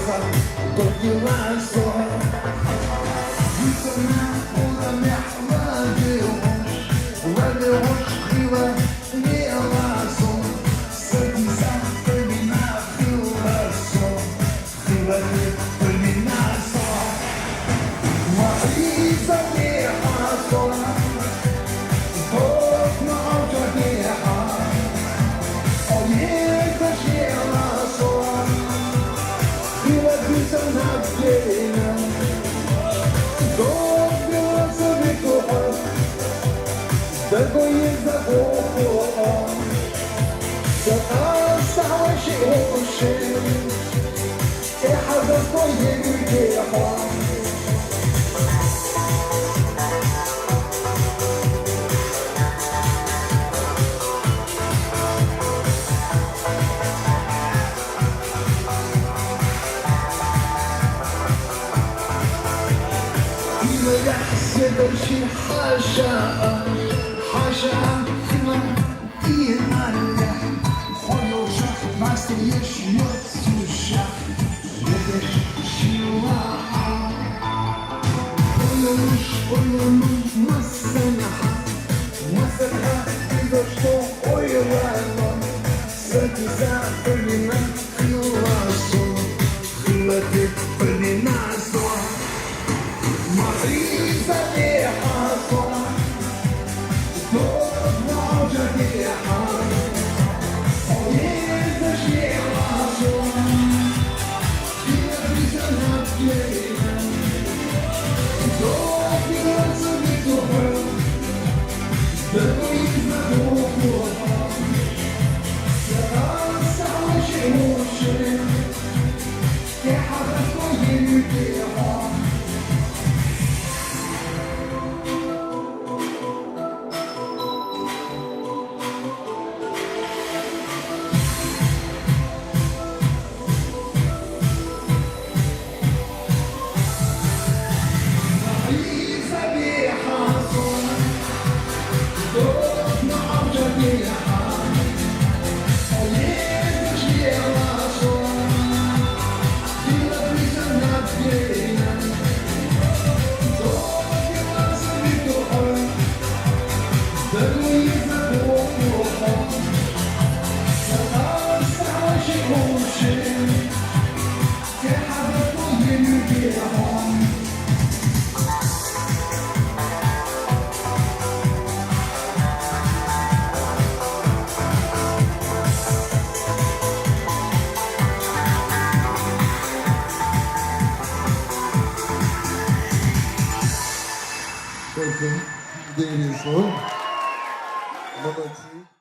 глаза, добила сон. Висона полами ладеуш, ладеуш крива не лазон. Садиса пыльна философ, крива не пыльна сон. Мариса не сон, Бог молча не Tego jest za długo, za całe się uszy, حدا طيب الجيحة. إذا يحسد شي حاجة حاجة chyba i nagle chodzą szach, masujesz mocniejsza, jedziesz siła. Oyun masana, masaka idoş to oyulan, sakiza pölina kılasın, kıymetli pölina son. Marisa de hason. Дякую. Денису. Молодці.